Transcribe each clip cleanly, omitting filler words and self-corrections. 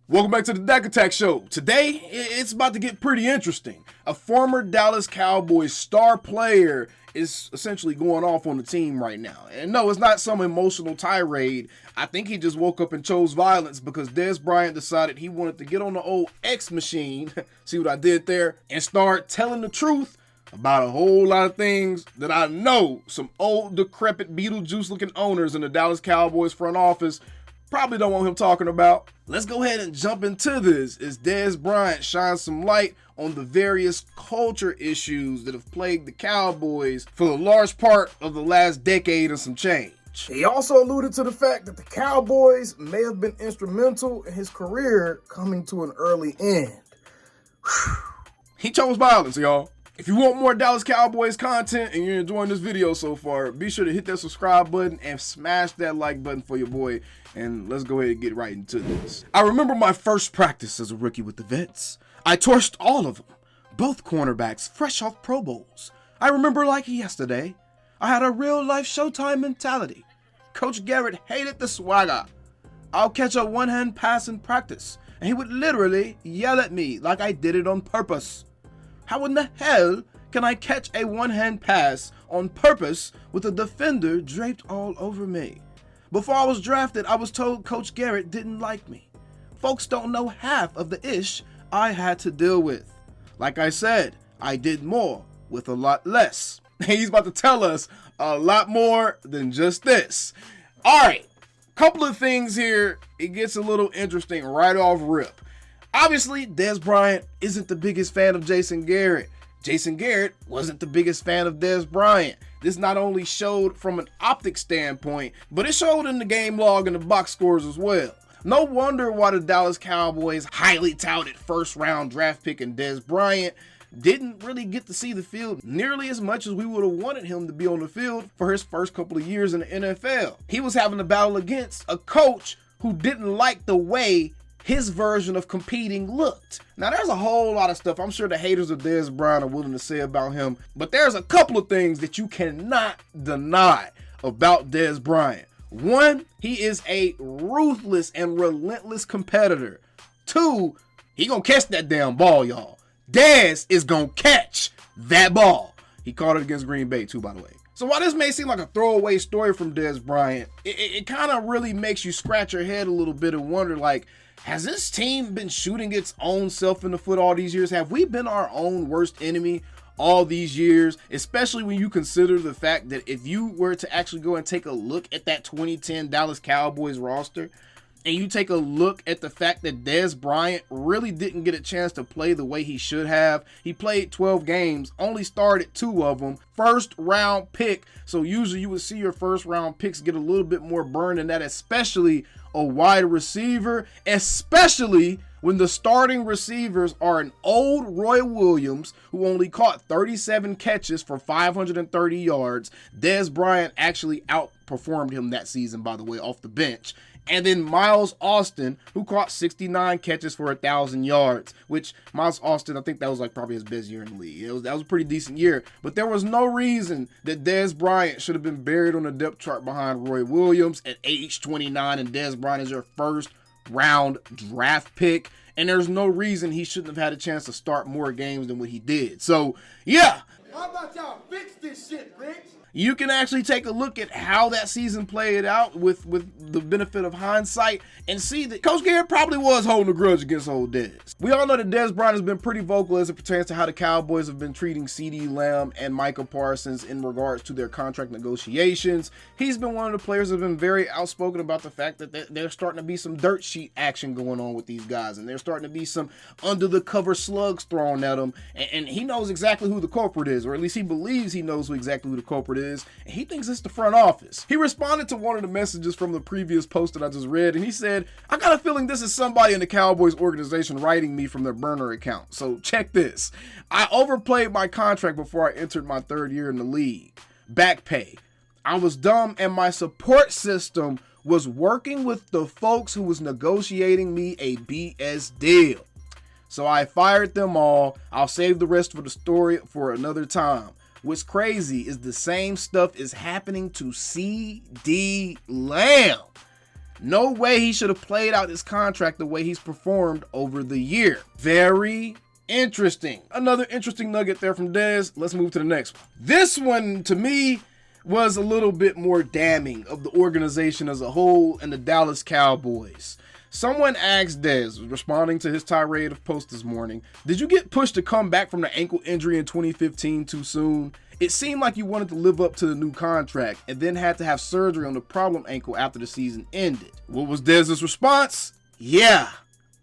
Welcome back to the Dak Attack Show. Today, it's about to get pretty interesting. A former Dallas Cowboys star player is essentially going off on the team right now. And no, it's not some emotional tirade. I think he just woke up and chose violence because Dez Bryant decided he wanted to get on the old X machine, see what I did there, and start telling the truth about a whole lot of things that I know some old, decrepit, Beetlejuice-looking owners in the Dallas Cowboys front office probably don't want him talking about. Let's go ahead and jump into this as Dez Bryant shines some light on the various culture issues that have plagued the Cowboys for the large part of the last decade and some change. He also alluded to the fact that the Cowboys may have been instrumental in his career coming to an early end. He chose violence, y'all. If you want more Dallas Cowboys content and you're enjoying this video so far, be sure to hit that subscribe button and smash that like button for your boy. And let's go ahead and get right into this. I remember my first practice as a rookie with the Vets. I torched all of them, both cornerbacks fresh off Pro Bowls. I remember like yesterday. I had a real life Showtime mentality. Coach Garrett hated the swagger. I'll catch a one-hand pass in practice, and he would literally yell at me like I did it on purpose. How in the hell can I catch a one-hand pass on purpose with a defender draped all over me? Before I was drafted, I was told Coach Garrett didn't like me. Folks don't know half of the ish I had to deal with. Like I said, I did more with a lot less. He's about to tell us a lot more than just this. All right, couple of things here. It gets a little interesting right off rip. Obviously, Dez Bryant isn't the biggest fan of Jason Garrett. Jason Garrett wasn't the biggest fan of Dez Bryant. This not only showed from an optic standpoint, but it showed in the game log and the box scores as well. No wonder why the Dallas Cowboys' highly touted first-round draft pick in Dez Bryant didn't really get to see the field nearly as much as we would have wanted him to be on the field for his first couple of years in the NFL. He was having to battle against a coach who didn't like the way his version of competing looked. Now, there's a whole lot of stuff I'm sure the haters of Dez Bryant are willing to say about him, but there's a couple of things that you cannot deny about Dez Bryant. One, he is a ruthless and relentless competitor. Two, he gonna catch that damn ball, y'all. Dez is gonna catch that ball. He caught it against Green Bay too, by the way. So while this may seem like a throwaway story from Dez Bryant, it kind of really makes you scratch your head a little bit and wonder, like, has this team been shooting its own self in the foot all these years? Have we been our own worst enemy all these years? Especially when you consider the fact that if you were to actually go and take a look at that 2010 Dallas Cowboys roster, and you take a look at the fact that Dez Bryant really didn't get a chance to play the way he should have. He played 12 games, only started 2 of them, first round pick. So usually you would see your first round picks get a little bit more burn than that, especially a wide receiver, especially when the starting receivers are an old Roy Williams who only caught 37 catches for 530 yards. Dez Bryant actually outperformed him that season, by the way, off the bench. And then Miles Austin, who caught 69 catches for 1,000 yards, which Miles Austin, I think that was like probably his best year in the league. That was a pretty decent year. But there was no reason that Dez Bryant should have been buried on the depth chart behind Roy Williams at age 29, and Dez Bryant is your first round draft pick. And there's no reason he shouldn't have had a chance to start more games than what he did. So, yeah. How about y'all fix this shit, Rich? You can actually take a look at how that season played out with the benefit of hindsight and see that Coach Garrett probably was holding a grudge against old Dez. We all know that Dez Bryant has been pretty vocal as it pertains to how the Cowboys have been treating CeeDee Lamb and Micah Parsons in regards to their contract negotiations. He's been one of the players that have been very outspoken about the fact that there's starting to be some dirt sheet action going on with these guys, and there's starting to be some under the cover slugs thrown at him, and he knows exactly who the culprit is, or at least he believes he knows exactly who the culprit is. And he thinks it's the front office. He responded to one of the messages from the previous post that I just read, and he said, I got a feeling this is somebody in the Cowboys organization writing me from their burner account. So check this. I overplayed my contract before I entered my 3rd year in the league. Back pay. I was dumb, and my support system was working with the folks who was negotiating me a BS deal. So I fired them all. I'll save the rest for the story for another time. What's crazy is the same stuff is happening to CeeDee Lamb. No way he should have played out his contract the way he's performed over the year. Very interesting. Another interesting nugget there from Dez. Let's move to the next one. This one, to me, was a little bit more damning of the organization as a whole and the Dallas Cowboys. Someone asked Dez, responding to his tirade of post this morning, did you get pushed to come back from the ankle injury in 2015 too soon? It seemed like you wanted to live up to the new contract and then had to have surgery on the problem ankle after the season ended. What was Dez's response? Yeah,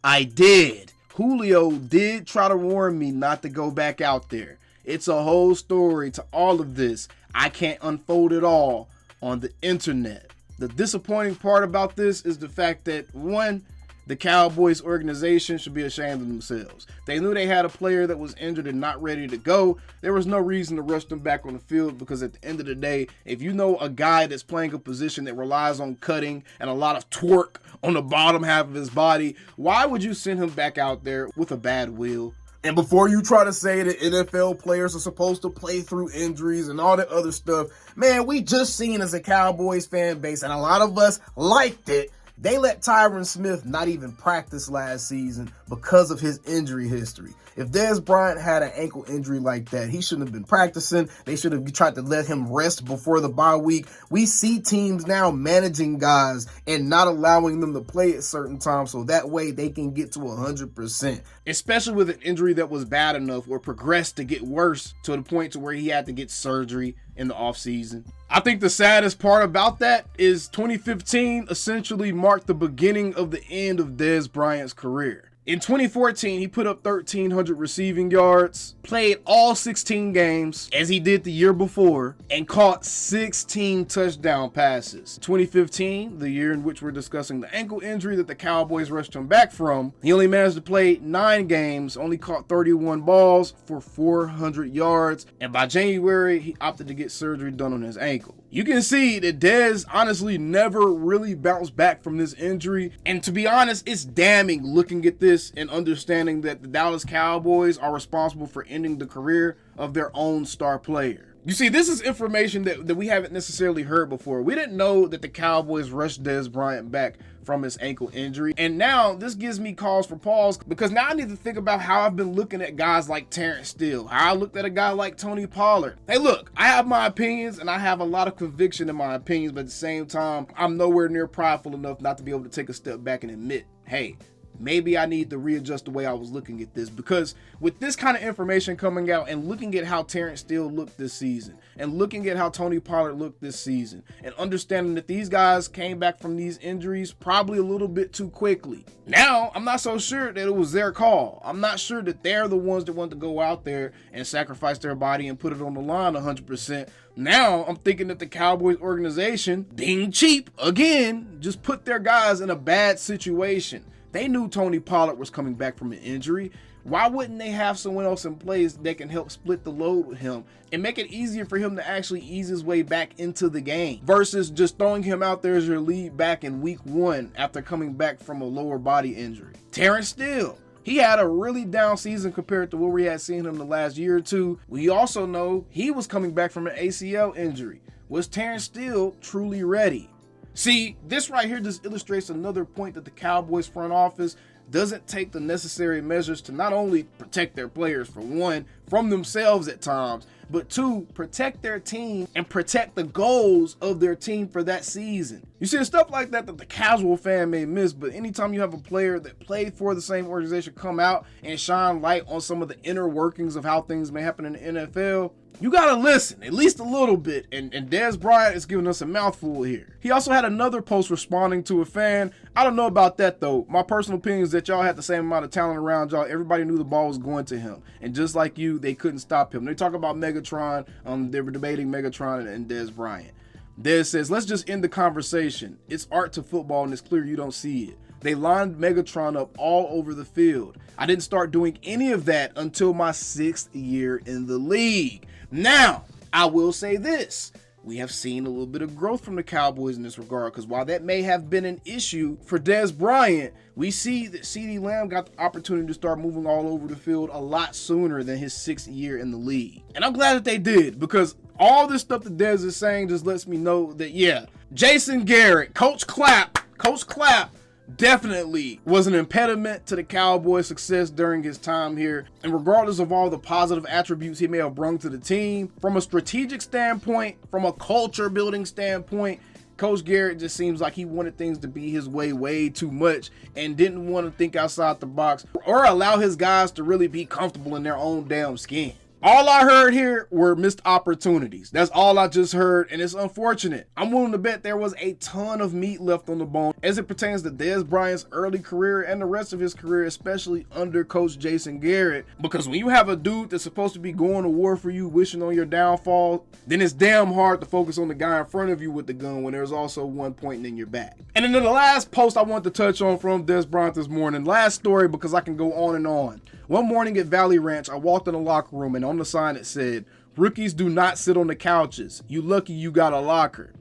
I did. Julio did try to warn me not to go back out there. It's a whole story to all of this. I can't unfold it all on the internet. The disappointing part about this is the fact that, one, the Cowboys organization should be ashamed of themselves. They knew they had a player that was injured and not ready to go. There was no reason to rush them back on the field because at the end of the day, if you know a guy that's playing a position that relies on cutting and a lot of torque on the bottom half of his body, why would you send him back out there with a bad will? And before you try to say that NFL players are supposed to play through injuries and all that other stuff, man, we just seen as a Cowboys fan base, and a lot of us liked it, they let Tyron Smith not even practice last season because of his injury history. If Dez Bryant had an ankle injury like that, he shouldn't have been practicing. They should have tried to let him rest before the bye week. We see teams now managing guys and not allowing them to play at certain times so that way they can get to 100%. Especially with an injury that was bad enough or progressed to get worse to the point to where he had to get surgery in the offseason. I think the saddest part about that is 2015 essentially marked the beginning of the end of Dez Bryant's career. In 2014, he put up 1,300 receiving yards, played all 16 games as he did the year before, and caught 16 touchdown passes. 2015, the year in which we're discussing the ankle injury that the Cowboys rushed him back from, he only managed to play 9 games, only caught 31 balls for 400 yards, and by January, he opted to get surgery done on his ankle. You can see that Dez honestly never really bounced back from this injury. And to be honest, it's damning looking at this and understanding that the Dallas Cowboys are responsible for ending the career of their own star player. You see, this is information that we haven't necessarily heard before. We didn't know that the Cowboys rushed Dez Bryant back from his ankle injury. And now this gives me cause for pause because now I need to think about how I've been looking at guys like Terrence Steele, how I looked at a guy like Tony Pollard. Hey, look, I have my opinions and I have a lot of conviction in my opinions, but at the same time, I'm nowhere near prideful enough not to be able to take a step back and admit, hey, maybe I need to readjust the way I was looking at this, because with this kind of information coming out and looking at how Terrence Steele looked this season and looking at how Tony Pollard looked this season and understanding that these guys came back from these injuries probably a little bit too quickly. Now, I'm not so sure that it was their call. I'm not sure that they're the ones that want to go out there and sacrifice their body and put it on the line 100%. Now, I'm thinking that the Cowboys organization, being cheap again, just put their guys in a bad situation. They knew Tony Pollard was coming back from an injury. Why wouldn't they have someone else in place that can help split the load with him and make it easier for him to actually ease his way back into the game versus just throwing him out there as your lead back in week 1 after coming back from a lower body injury? Terrence Steele, he had a really down season compared to where we had seen him the last year or two. We also know he was coming back from an ACL injury. Was Terrence Steele truly ready? See, this right here just illustrates another point that the Cowboys front office doesn't take the necessary measures to not only protect their players, for one, from themselves at times, but two, protect their team and protect the goals of their team for that season. You see, stuff like that the casual fan may miss, but anytime you have a player that played for the same organization come out and shine light on some of the inner workings of how things may happen in the NFL, you gotta listen, at least a little bit, and Dez Bryant is giving us a mouthful here. He also had another post responding to a fan. I don't know about that though. My personal opinion is that y'all had the same amount of talent around y'all. Everybody knew the ball was going to him, and just like you, they couldn't stop him. They talk about Megatron, they were debating Megatron and Dez Bryant. Dez says, let's just end the conversation. It's art to football and it's clear you don't see it. They lined Megatron up all over the field. I didn't start doing any of that until my 6th year in the league. Now, I will say this. We have seen a little bit of growth from the Cowboys in this regard, because while that may have been an issue for Dez Bryant, we see that CeeDee Lamb got the opportunity to start moving all over the field a lot sooner than his 6th year in the league. And I'm glad that they did, because all this stuff that Dez is saying just lets me know that, yeah, Jason Garrett, Coach Clapp, Coach Clapp definitely was an impediment to the Cowboys' success during his time here. And regardless of all the positive attributes he may have brought to the team, from a strategic standpoint, from a culture building standpoint, Coach Garrett just seems like he wanted things to be his way too much and didn't want to think outside the box or allow his guys to really be comfortable in their own damn skin. All I heard here were missed opportunities. That's all I just heard, and it's unfortunate. I'm willing to bet there was a ton of meat left on the bone as it pertains to Dez Bryant's early career and the rest of his career, especially under Coach Jason Garrett. Because when you have a dude that's supposed to be going to war for you, wishing on your downfall, then it's damn hard to focus on the guy in front of you with the gun when there's also one pointing in your back. And then the last post I want to touch on from Dez Bryant this morning, last story because I can go on and on. One morning at Valley Ranch, I walked in the locker room and on the sign it said, "Rookies do not sit on the couches. You lucky you got a locker."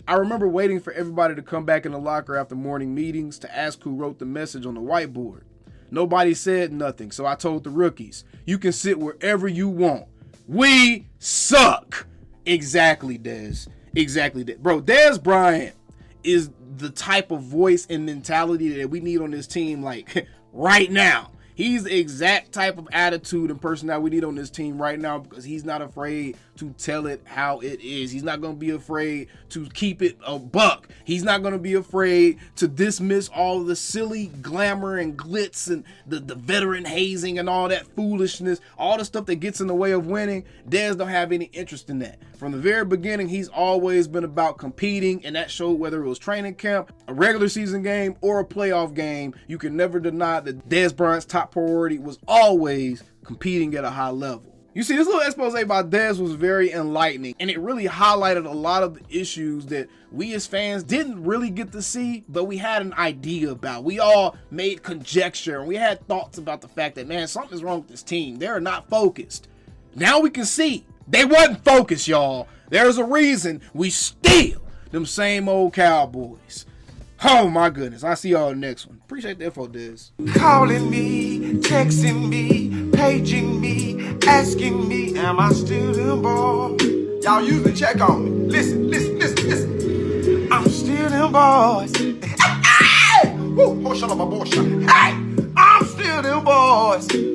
I remember waiting for everybody to come back in the locker after morning meetings to ask who wrote the message on the whiteboard. Nobody said nothing, so I told the rookies, "You can sit wherever you want. We suck." Exactly, Dez. Exactly, Dez. Bro, Dez Bryant is the type of voice and mentality that we need on this team, like, right now. He's the exact type of attitude and personality we need on this team right now because he's not afraid to tell it how it is. He's not going to be afraid to keep it a buck. He's not going to be afraid to dismiss all the silly glamour and glitz and the veteran hazing and all that foolishness, all the stuff that gets in the way of winning. Dez don't have any interest in that. From the very beginning, he's always been about competing, and that showed whether it was training camp, a regular season game, or a playoff game. You can never deny that Dez Bryant's top priority was always competing at a high level. You see, this little expose by Dez was very enlightening, and it really highlighted a lot of the issues that we as fans didn't really get to see, but we had an idea about. We all made conjecture, and we had thoughts about the fact that, man, something's wrong with this team. They're not focused. Now we can see they wasn't focused, y'all. There's a reason we still them same old Cowboys. Oh my goodness. I'll see y'all in the next one. Appreciate the info, Dez. Calling me, texting me, paging me, asking me, am I still them boys? Y'all usually check on me. Listen. I'm still them boys. Woo, oh, shut up, my boy, shut up. Hey, I'm still them boys.